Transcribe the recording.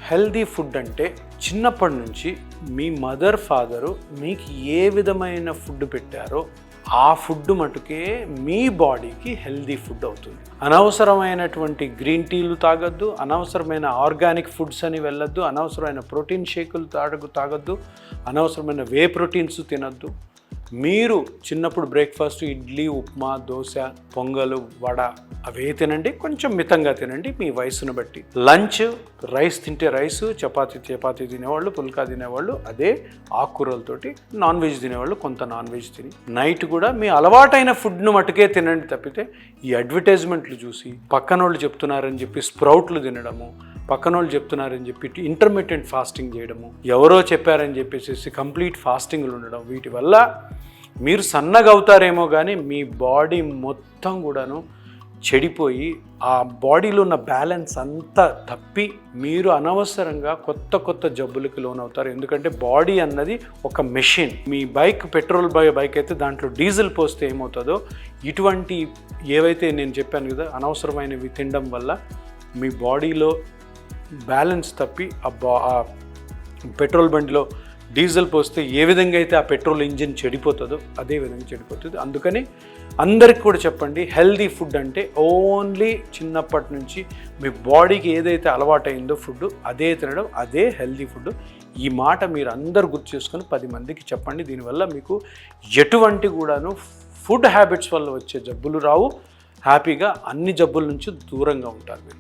Healthy food అంటే చిన్నప్పటి నుంచి మీ మదర్ ఫాదరు మీకు ఏ విధమైన ఫుడ్ పెట్టారో ఆ ఫుడ్ మటుకే మీ బాడీకి హెల్దీ ఫుడ్ అవుతుంది. అనవసరమైనటువంటి గ్రీన్ టీలు తాగొద్దు, అనవసరమైన ఆర్గానిక్ ఫుడ్స్ అని వెళ్ళొద్దు, అనవసరమైన ప్రోటీన్ షేకులు తాగొద్దు, అనవసరమైన వే ప్రోటీన్స్ తినొద్దు. మీరు చిన్నప్పుడు బ్రేక్ఫాస్ట్ ఇడ్లీ, ఉప్మా, దోశ, పొంగలు, వడ అవే తినండి, కొంచెం మితంగా తినండి మీ వయసును బట్టి. లంచ్ రైస్ తింటే రైస్, చపాతీ తినేవాళ్ళు, పుల్కా తినేవాళ్ళు అదే ఆకుకూరలతోటి, నాన్ వెజ్ తినేవాళ్ళు కొంత నాన్ వెజ్ తిని, నైట్ కూడా మీ అలవాటైన ఫుడ్ను మటుకే తినండి తప్పితే ఈ అడ్వర్టైజ్మెంట్లు చూసి పక్కనోళ్ళు చెప్తున్నారని చెప్పి స్ప్రౌట్లు తినడము, పక్కనోళ్ళు చెప్తున్నారని చెప్పి ఇంటర్మిటెంట్ ఫాస్టింగ్ చేయడము, ఎవరో చెప్పారని చెప్పేసి కంప్లీట్ ఫాస్టింగ్లు ఉండడం, వీటి వల్ల మీరు సన్నగా అవుతారేమో కానీ మీ బాడీ మొత్తం కూడాను చెడిపోయి ఆ బాడీలో ఉన్న బ్యాలెన్స్ అంతా తప్పి మీరు అనవసరంగా కొత్త జబ్బులకి లోనవుతారు. ఎందుకంటే బాడీ అన్నది ఒక మెషిన్. మీ పెట్రోల్ బైక్ అయితే దాంట్లో డీజిల్ పోస్తే ఏమవుతుందో ఇటువంటి ఏవైతే నేను చెప్పాను కదా అనవసరమైనవి తినడం వల్ల మీ బాడీలో బ్యాలెన్స్ తప్పి ఆ పెట్రోల్ బండిలో డీజిల్ పోస్తే ఏ విధంగా అయితే ఆ పెట్రోల్ ఇంజిన్ చెడిపోతుందో అదే విధంగా చెడిపోతుంది. అందుకని అందరికి కూడా చెప్పండి, హెల్దీ ఫుడ్ అంటే ఓన్లీ చిన్నప్పటి నుంచి మీ బాడీకి ఏదైతే అలవాటైందో ఫుడ్ అదే తినడం, అదే హెల్దీ ఫుడ్. ఈ మాట మీరు అందరు గుర్తు చేసుకొని 10 మందికి చెప్పండి. దీనివల్ల మీకు ఎటువంటి కూడాను ఫుడ్ హ్యాబిట్స్ వల్ల వచ్చే జబ్బులు రావు. హ్యాపీగా అన్ని జబ్బుల నుంచి దూరంగా ఉంటారు మీరు.